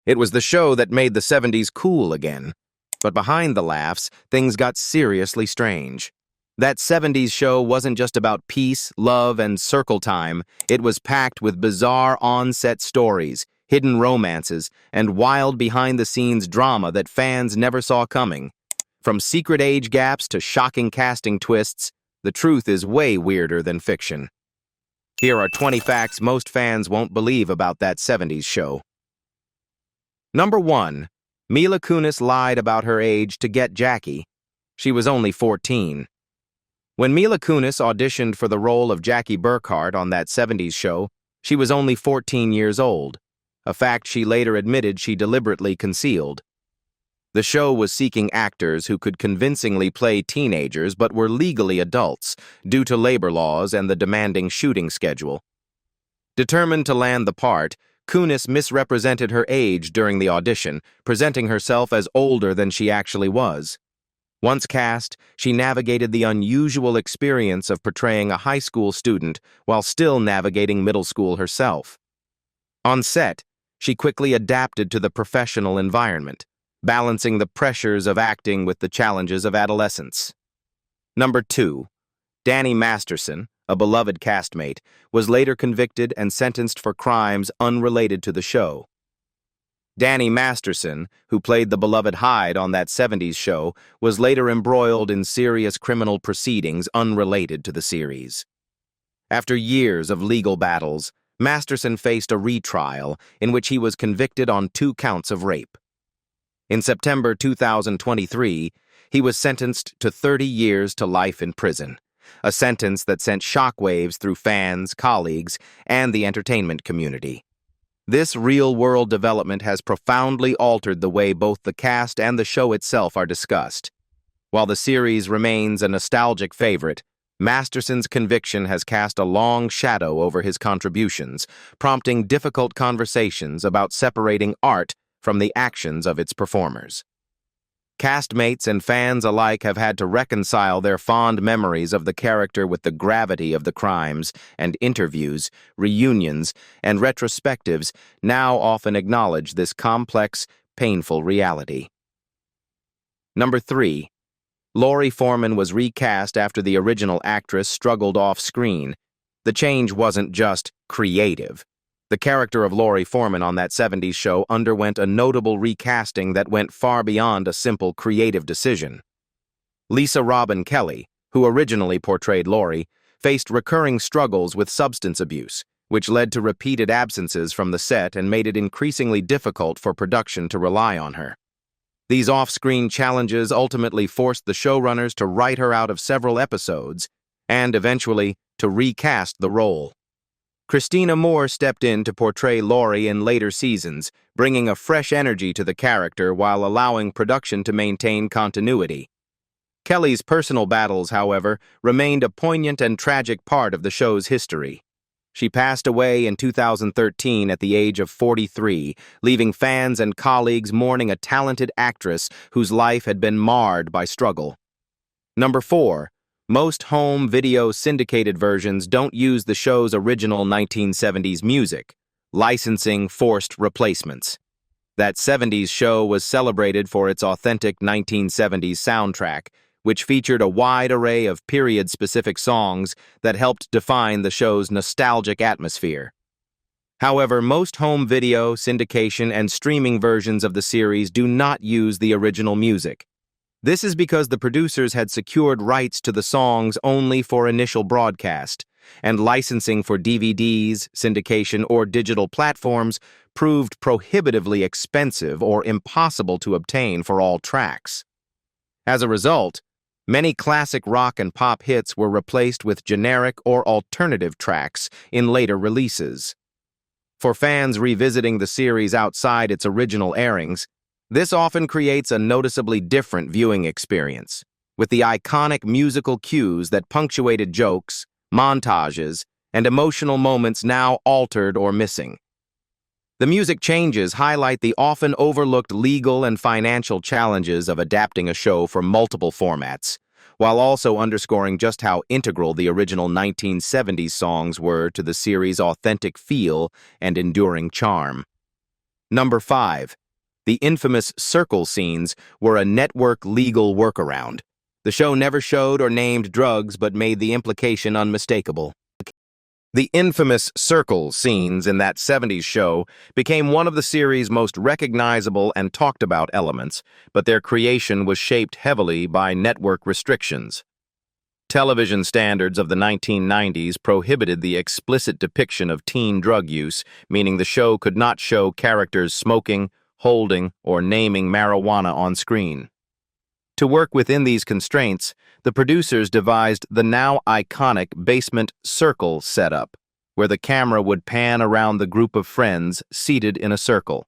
It was the show that made the 70s cool again. But behind the laughs, things got seriously strange. That 70s show wasn't just about peace, love, and circle time. It was packed with bizarre on-set stories, hidden romances, and wild behind-the-scenes drama that fans never saw coming. From secret age gaps to shocking casting twists, the truth is way weirder than fiction. Here are 20 facts most fans won't believe about that 70s show. Number 1. Mila Kunis lied about her age to get Jackie. She was only 14. When Mila Kunis auditioned for the role of Jackie Burkhart on that 70s show, she was only 14 years old, a fact she later admitted she deliberately concealed. The show was seeking actors who could convincingly play teenagers but were legally adults due to labor laws and the demanding shooting schedule. Determined to land the part, Kunis misrepresented her age during the audition, presenting herself as older than she actually was. Once cast, she navigated the unusual experience of portraying a high school student while still navigating middle school herself. On set, she quickly adapted to the professional environment, balancing the pressures of acting with the challenges of adolescence. Number 2. Danny Masterson, a beloved castmate, was later convicted and sentenced for crimes unrelated to the show. Danny Masterson, who played the beloved Hyde on that 70s show, was later embroiled in serious criminal proceedings unrelated to the series. After years of legal battles, Masterson faced a retrial in which he was convicted on 2 counts of rape. In September 2023, he was sentenced to 30 years to life in prison, a sentence that sent shockwaves through fans, colleagues, and the entertainment community. This real-world development has profoundly altered the way both the cast and the show itself are discussed. While the series remains a nostalgic favorite, Masterson's conviction has cast a long shadow over his contributions, prompting difficult conversations about separating art from the actions of its performers. Castmates and fans alike have had to reconcile their fond memories of the character with the gravity of the crimes, and interviews, reunions, and retrospectives now often acknowledge this complex, painful reality. Number 3. Laurie Foreman was recast after the original actress struggled off-screen. The change wasn't just creative. The character of Laurie Foreman on that 70s show underwent a notable recasting that went far beyond a simple creative decision. Lisa Robin Kelly, who originally portrayed Laurie, faced recurring struggles with substance abuse, which led to repeated absences from the set and made it increasingly difficult for production to rely on her. These off-screen challenges ultimately forced the showrunners to write her out of several episodes and, eventually, to recast the role. Christina Moore stepped in to portray Laurie in later seasons, bringing a fresh energy to the character while allowing production to maintain continuity. Kelly's personal battles, however, remained a poignant and tragic part of the show's history. She passed away in 2013 at the age of 43, leaving fans and colleagues mourning a talented actress whose life had been marred by struggle. Number 4. Most home video syndicated versions don't use the show's original 1970s music, licensing forced replacements. That 70s show was celebrated for its authentic 1970s soundtrack, which featured a wide array of period-specific songs that helped define the show's nostalgic atmosphere. However, most home video, syndication, and streaming versions of the series do not use the original music. This is because the producers had secured rights to the songs only for initial broadcast, and licensing for DVDs, syndication, or digital platforms proved prohibitively expensive or impossible to obtain for all tracks. As a result, many classic rock and pop hits were replaced with generic or alternative tracks in later releases. For fans revisiting the series outside its original airings, this often creates a noticeably different viewing experience, with the iconic musical cues that punctuated jokes, montages, and emotional moments now altered or missing. The music changes highlight the often overlooked legal and financial challenges of adapting a show for multiple formats, while also underscoring just how integral the original 1970s songs were to the series' authentic feel and enduring charm. Number 5. The infamous circle scenes were a network legal workaround. The show never showed or named drugs but made the implication unmistakable. The infamous circle scenes in that 70s show became one of the series' most recognizable and talked about elements, but their creation was shaped heavily by network restrictions. Television standards of the 1990s prohibited the explicit depiction of teen drug use, meaning the show could not show characters smoking, holding, or naming marijuana on screen. To work within these constraints, the producers devised the now iconic basement circle setup, where the camera would pan around the group of friends seated in a circle.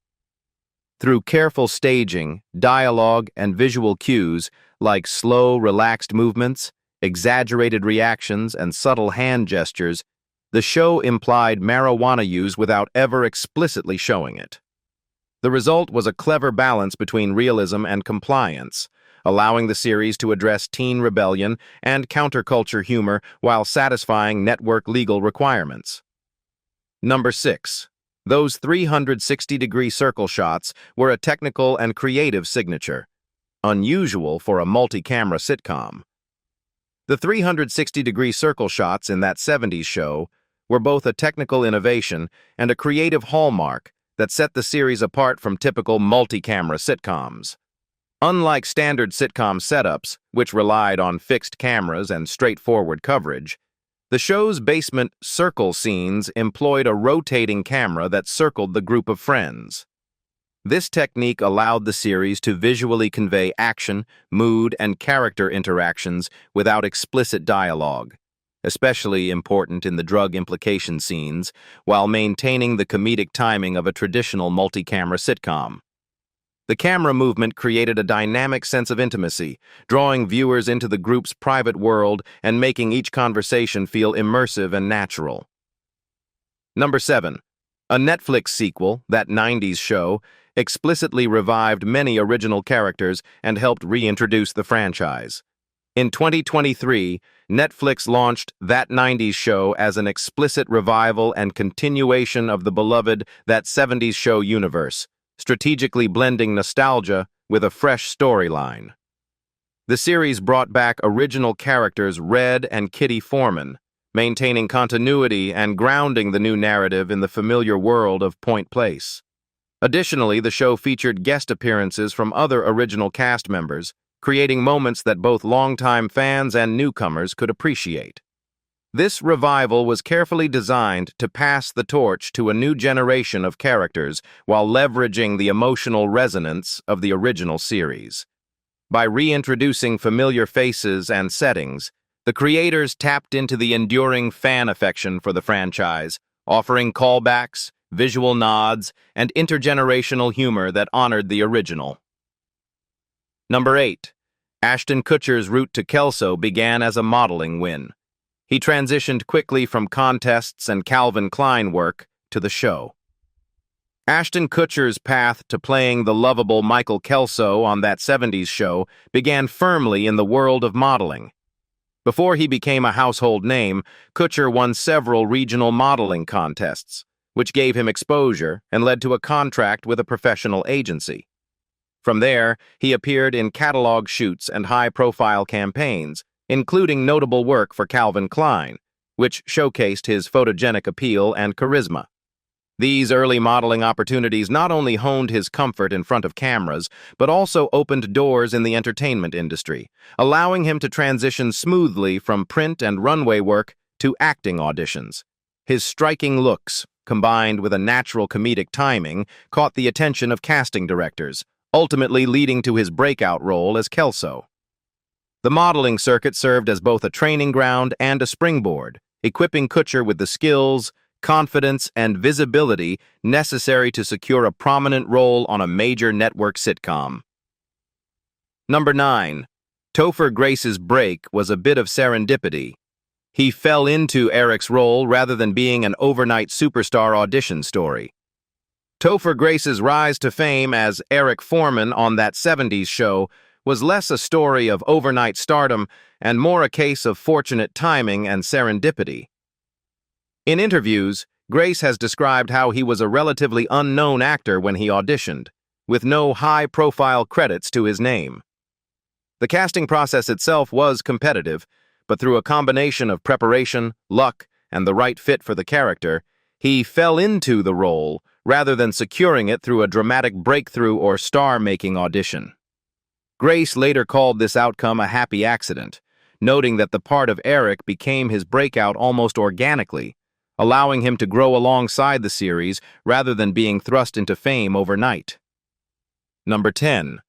Through careful staging, dialogue, and visual cues like slow, relaxed movements, exaggerated reactions, and subtle hand gestures, the show implied marijuana use without ever explicitly showing it. The result was a clever balance between realism and compliance, allowing the series to address teen rebellion and counterculture humor while satisfying network legal requirements. Number 6. Those 360-degree circle shots were a technical and creative signature, unusual for a multi-camera sitcom. The 360-degree circle shots in that 70s show were both a technical innovation and a creative hallmark that set the series apart from typical multi-camera sitcoms. Unlike standard sitcom setups, which relied on fixed cameras and straightforward coverage, the show's basement circle scenes employed a rotating camera that circled the group of friends. This technique allowed the series to visually convey action, mood, and character interactions without explicit dialogue, especially important in the drug implication scenes, while maintaining the comedic timing of a traditional multi-camera sitcom. The camera movement created a dynamic sense of intimacy, drawing viewers into the group's private world and making each conversation feel immersive and natural. Number 7. A Netflix sequel, That 90s Show, explicitly revived many original characters and helped reintroduce the franchise. In 2023, Netflix launched That 90s Show as an explicit revival and continuation of the beloved That 70s Show universe, strategically blending nostalgia with a fresh storyline. The series brought back original characters Red and Kitty Foreman, maintaining continuity and grounding the new narrative in the familiar world of Point Place. Additionally, the show featured guest appearances from other original cast members, creating moments that both longtime fans and newcomers could appreciate. This revival was carefully designed to pass the torch to a new generation of characters while leveraging the emotional resonance of the original series. By reintroducing familiar faces and settings, the creators tapped into the enduring fan affection for the franchise, offering callbacks, visual nods, and intergenerational humor that honored the original. Number 8. Ashton Kutcher's route to Kelso began as a modeling win. He transitioned quickly from contests and Calvin Klein work to the show. Ashton Kutcher's path to playing the lovable Michael Kelso on That 70s Show began firmly in the world of modeling. Before he became a household name, Kutcher won several regional modeling contests, which gave him exposure and led to a contract with a professional agency. From there, he appeared in catalog shoots and high-profile campaigns, including notable work for Calvin Klein, which showcased his photogenic appeal and charisma. These early modeling opportunities not only honed his comfort in front of cameras, but also opened doors in the entertainment industry, allowing him to transition smoothly from print and runway work to acting auditions. His striking looks, combined with a natural comedic timing, caught the attention of casting directors, ultimately leading to his breakout role as Kelso. The modeling circuit served as both a training ground and a springboard, equipping Kutcher with the skills, confidence, and visibility necessary to secure a prominent role on a major network sitcom. Number 9. Topher Grace's break was a bit of serendipity. He fell into Eric's role rather than being an overnight superstar audition story. Topher Grace's rise to fame as Eric Foreman on That 70s Show was less a story of overnight stardom and more a case of fortunate timing and serendipity. In interviews, Grace has described how he was a relatively unknown actor when he auditioned, with no high-profile credits to his name. The casting process itself was competitive, but through a combination of preparation, luck, and the right fit for the character, he fell into the role rather than securing it through a dramatic breakthrough or star-making audition. Grace later called this outcome a happy accident, noting that the part of Eric became his breakout almost organically, allowing him to grow alongside the series rather than being thrust into fame overnight. Number 10.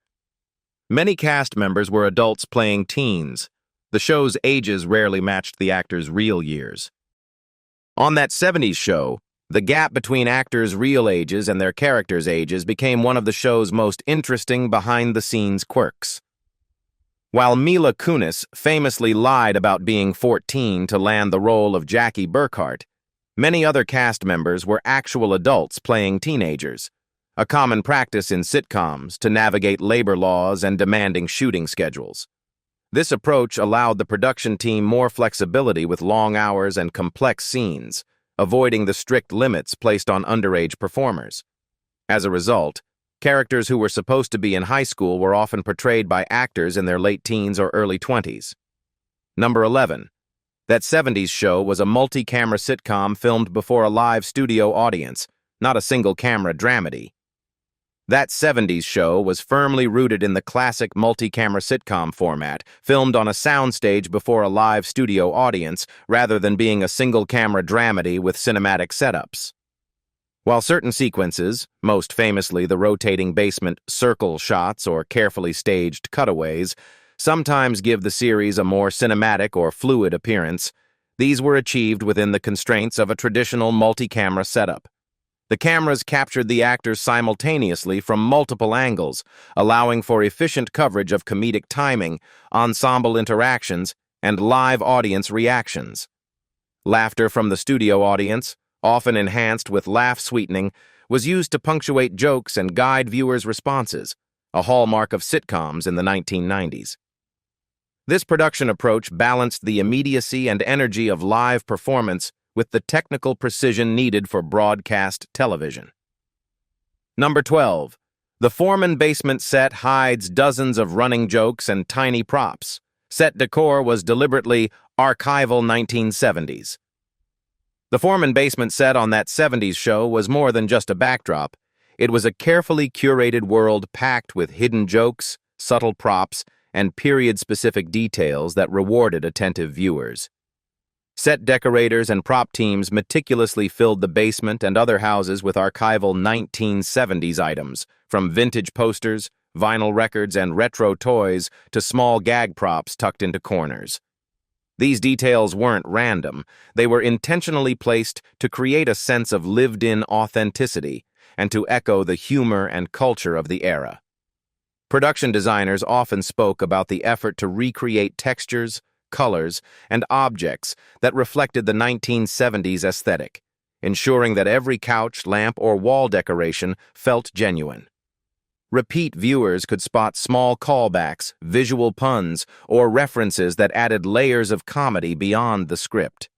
Many cast members were adults playing teens. The show's ages rarely matched the actors' real years. On that 70s show, the gap between actors' real ages and their characters' ages became one of the show's most interesting behind-the-scenes quirks. While Mila Kunis famously lied about being 14 to land the role of Jackie Burkhart, many other cast members were actual adults playing teenagers, a common practice in sitcoms to navigate labor laws and demanding shooting schedules. This approach allowed the production team more flexibility with long hours and complex scenes, avoiding the strict limits placed on underage performers. As a result, characters who were supposed to be in high school were often portrayed by actors in their late teens or early 20s. Number 11. That 70s show was a multi-camera sitcom filmed before a live studio audience, not a single-camera dramedy. That 70s show was firmly rooted in the classic multi-camera sitcom format, filmed on a soundstage before a live studio audience, rather than being a single-camera dramedy with cinematic setups. While certain sequences, most famously the rotating basement circle shots or carefully staged cutaways, sometimes give the series a more cinematic or fluid appearance, these were achieved within the constraints of a traditional multi-camera setup. The cameras captured the actors simultaneously from multiple angles, allowing for efficient coverage of comedic timing, ensemble interactions, and live audience reactions. Laughter from the studio audience, often enhanced with laugh sweetening, was used to punctuate jokes and guide viewers' responses, a hallmark of sitcoms in the 1990s. This production approach balanced the immediacy and energy of live performance with the technical precision needed for broadcast television. Number 12. The Foreman basement set hides dozens of running jokes and tiny props. Set decor was deliberately archival 1970s. The Foreman basement set on that 70s show was more than just a backdrop. It was a carefully curated world packed with hidden jokes, subtle props, and period-specific details that rewarded attentive viewers. Set decorators and prop teams meticulously filled the basement and other houses with archival 1970s items, from vintage posters, vinyl records, and retro toys to small gag props tucked into corners. These details weren't random. They were intentionally placed to create a sense of lived-in authenticity and to echo the humor and culture of the era. Production designers often spoke about the effort to recreate textures, colors, and objects that reflected the 1970s aesthetic, ensuring that every couch, lamp, or wall decoration felt genuine. Repeat viewers could spot small callbacks, visual puns, or references that added layers of comedy beyond the script.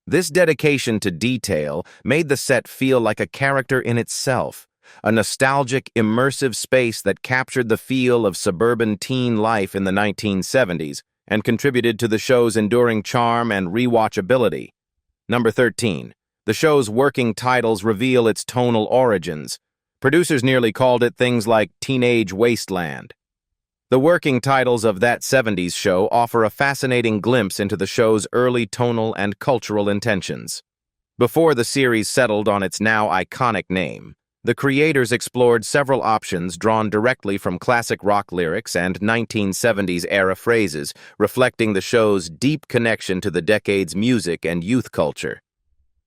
This dedication to detail made the set feel like a character in itself, a nostalgic, immersive space that captured the feel of suburban teen life in the 1970s and contributed to the show's enduring charm and rewatchability. Number 13. The show's working titles reveal its tonal origins. Producers nearly called it things like Teenage Wasteland. The working titles of That 70s Show offer a fascinating glimpse into the show's early tonal and cultural intentions. Before the series settled on its now iconic name, the creators explored several options drawn directly from classic rock lyrics and 1970s-era phrases, reflecting the show's deep connection to the decade's music and youth culture.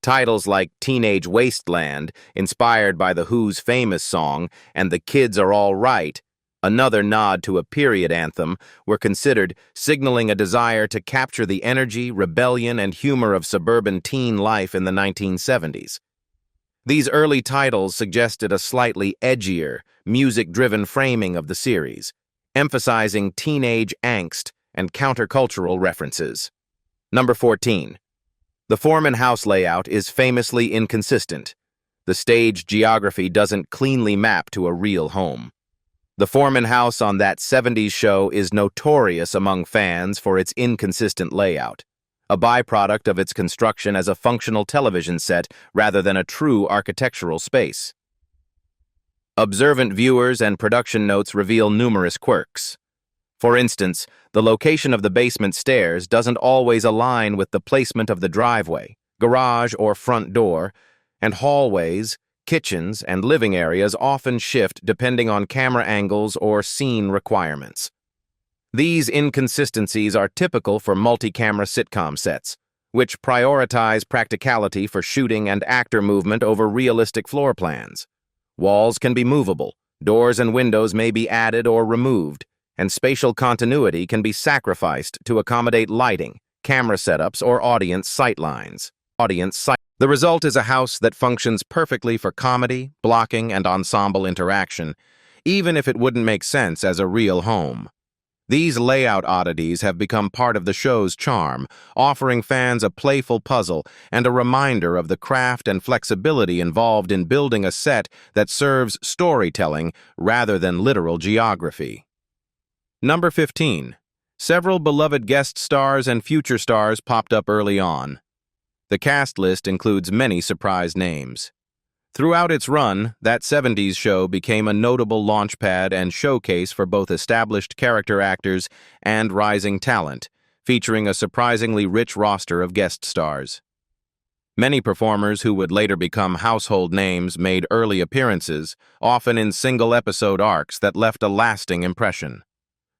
Titles like Teenage Wasteland, inspired by The Who's famous song, and The Kids Are All Right, another nod to a period anthem, were considered, signaling a desire to capture the energy, rebellion, and humor of suburban teen life in the 1970s. These early titles suggested a slightly edgier, music-driven framing of the series, emphasizing teenage angst and countercultural references. Number 14. The Foreman house layout is famously inconsistent. The stage geography doesn't cleanly map to a real home. The Foreman house on that 70s show is notorious among fans for its inconsistent layout, a byproduct of its construction as a functional television set rather than a true architectural space. Observant viewers and production notes reveal numerous quirks. For instance, the location of the basement stairs doesn't always align with the placement of the driveway, garage, or front door, and hallways, kitchens, and living areas often shift depending on camera angles or scene requirements. These inconsistencies are typical for multi-camera sitcom sets, which prioritize practicality for shooting and actor movement over realistic floor plans. Walls can be movable, doors and windows may be added or removed, and spatial continuity can be sacrificed to accommodate lighting, camera setups, or audience sightlines. The result is a house that functions perfectly for comedy, blocking, and ensemble interaction, even if it wouldn't make sense as a real home. These layout oddities have become part of the show's charm, offering fans a playful puzzle and a reminder of the craft and flexibility involved in building a set that serves storytelling rather than literal geography. Number 15. Several beloved guest stars and future stars popped up early on. The cast list includes many surprise names. Throughout its run, that 70s show became a notable launchpad and showcase for both established character actors and rising talent, featuring a surprisingly rich roster of guest stars. Many performers who would later become household names made early appearances, often in single-episode arcs that left a lasting impression.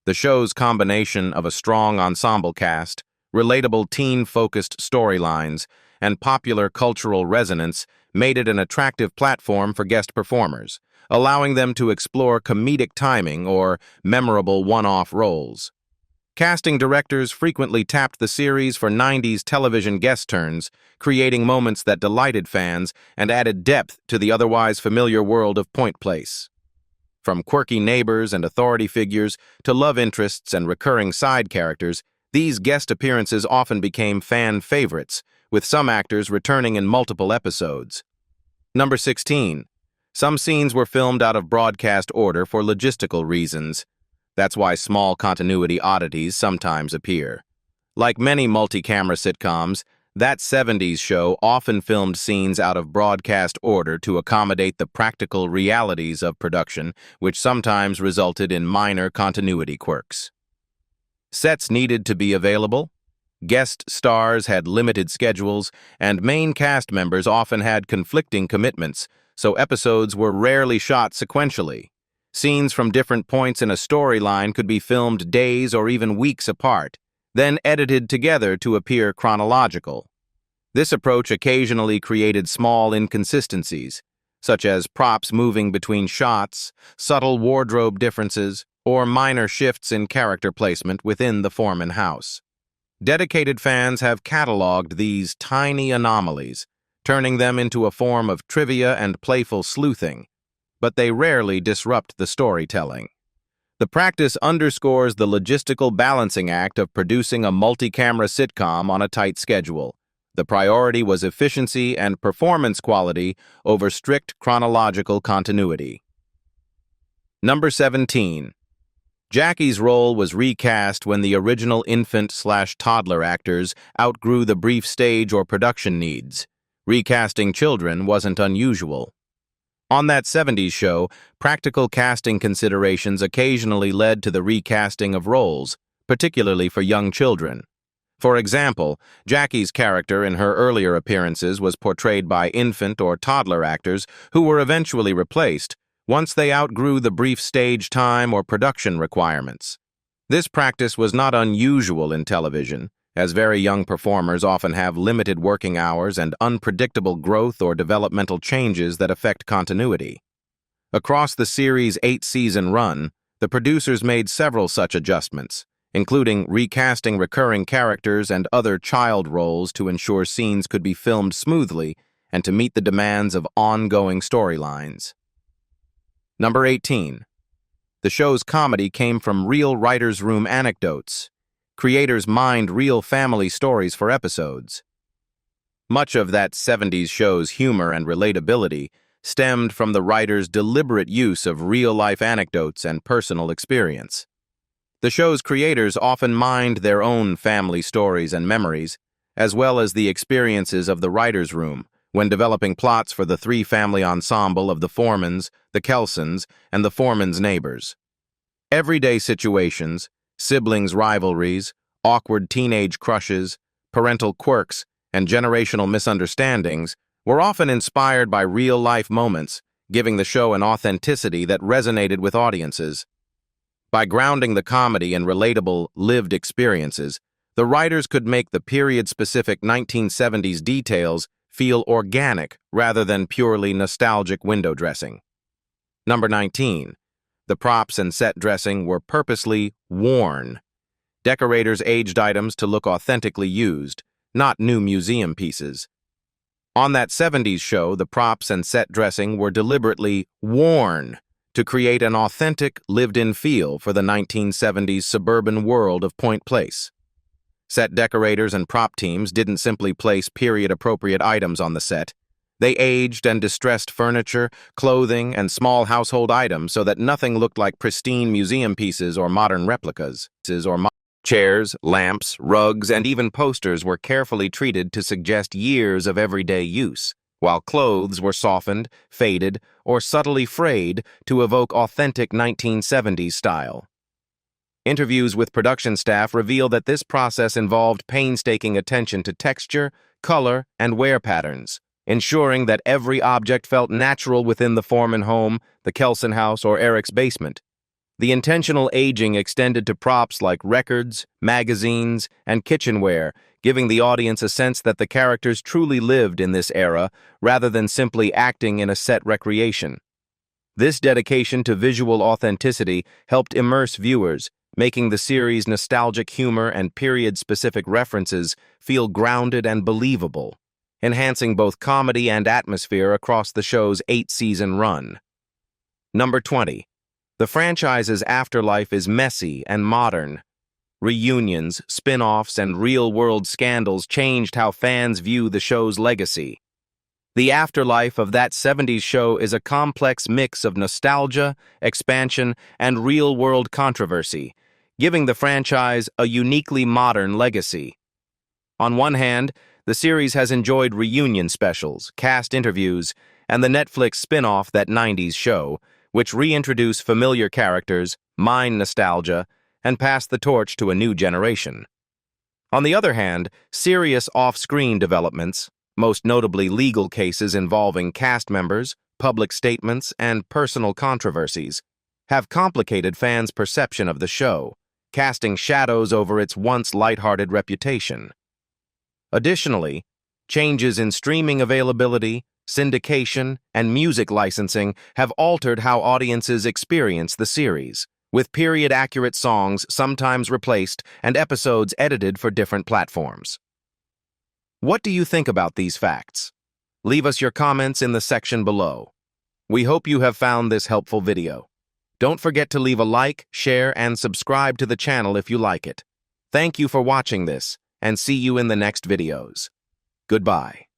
The show's combination of a strong ensemble cast, relatable teen-focused storylines, and popular cultural resonance made it an attractive platform for guest performers, allowing them to explore comedic timing or memorable one-off roles. Casting directors frequently tapped the series for 90s television guest turns, creating moments that delighted fans and added depth to the otherwise familiar world of Point Place. From quirky neighbors and authority figures to love interests and recurring side characters, these guest appearances often became fan favorites, with some actors returning in multiple episodes. Number 16. Some scenes were filmed out of broadcast order for logistical reasons. That's why small continuity oddities sometimes appear. Like many multi-camera sitcoms, that 70s show often filmed scenes out of broadcast order to accommodate the practical realities of production, which sometimes resulted in minor continuity quirks. Sets needed to be available, guest stars had limited schedules, and main cast members often had conflicting commitments, so episodes were rarely shot sequentially. Scenes from different points in a storyline could be filmed days or even weeks apart, then edited together to appear chronological. This approach occasionally created small inconsistencies, such as props moving between shots, subtle wardrobe differences, or minor shifts in character placement within the Foreman house. Dedicated fans have cataloged these tiny anomalies, turning them into a form of trivia and playful sleuthing, but they rarely disrupt the storytelling. The practice underscores the logistical balancing act of producing a multi-camera sitcom on a tight schedule. The priority was efficiency and performance quality over strict chronological continuity. Number 17. Jackie's role was recast when the original infant/toddler actors outgrew the brief stage or production needs. Recasting children wasn't unusual. On that 70s show, practical casting considerations occasionally led to the recasting of roles, particularly for young children. For example, Jackie's character in her earlier appearances was portrayed by infant or toddler actors who were eventually replaced once they outgrew the brief stage time or production requirements. This practice was not unusual in television, as very young performers often have limited working hours and unpredictable growth or developmental changes that affect continuity. Across the series' 8-season run, the producers made several such adjustments, including recasting recurring characters and other child roles to ensure scenes could be filmed smoothly and to meet the demands of ongoing storylines. Number 18. The show's comedy came from real writers' room anecdotes. Creators mined real family stories for episodes. Much of that 70s show's humor and relatability stemmed from the writer's deliberate use of real-life anecdotes and personal experience. The show's creators often mined their own family stories and memories, as well as the experiences of the writer's room, when developing plots for the three-family ensemble of the Foremans, the Kelsons, and the Foreman's neighbors. Everyday situations, siblings' rivalries, awkward teenage crushes, parental quirks, and generational misunderstandings were often inspired by real-life moments, giving the show an authenticity that resonated with audiences. By grounding the comedy in relatable, lived experiences, the writers could make the period-specific 1970s details feel organic rather than purely nostalgic window dressing. Number 19. The props and set dressing were purposely worn. Decorators aged items to look authentically used, not new museum pieces. On that 70s show, the props and set dressing were deliberately worn to create an authentic, lived-in feel for the 1970s suburban world of Point Place. Set decorators and prop teams didn't simply place period-appropriate items on the set. They aged and distressed furniture, clothing, and small household items so that nothing looked like pristine museum pieces or modern replicas. Chairs, lamps, rugs, and even posters were carefully treated to suggest years of everyday use, while clothes were softened, faded, or subtly frayed to evoke authentic 1970s style. Interviews with production staff reveal that this process involved painstaking attention to texture, color, and wear patterns, ensuring that every object felt natural within the Foreman home, the Kelson house, or Eric's basement. The intentional aging extended to props like records, magazines, and kitchenware, giving the audience a sense that the characters truly lived in this era rather than simply acting in a set recreation. This dedication to visual authenticity helped immerse viewers, making the series' nostalgic humor and period-specific references feel grounded and believable, enhancing both comedy and atmosphere across the show's 8-season run. Number 20. The franchise's afterlife is messy and modern. Reunions, spin-offs, and real-world scandals changed how fans view the show's legacy. The afterlife of that 70s show is a complex mix of nostalgia, expansion, and real-world controversy, giving the franchise a uniquely modern legacy. On one hand, the series has enjoyed reunion specials, cast interviews, and the Netflix spin-off That 90s Show, which reintroduce familiar characters, mine nostalgia, and pass the torch to a new generation. On the other hand, serious off-screen developments, most notably legal cases involving cast members, public statements, and personal controversies, have complicated fans' perception of the show, casting shadows over its once lighthearted reputation. Additionally, changes in streaming availability, syndication, and music licensing have altered how audiences experience the series, with period-accurate songs sometimes replaced and episodes edited for different platforms. What do you think about these facts? Leave us your comments in the section below. We hope you have found this helpful video. Don't forget to leave a like, share, and subscribe to the channel if you like it. Thank you for watching this, and see you in the next videos. Goodbye.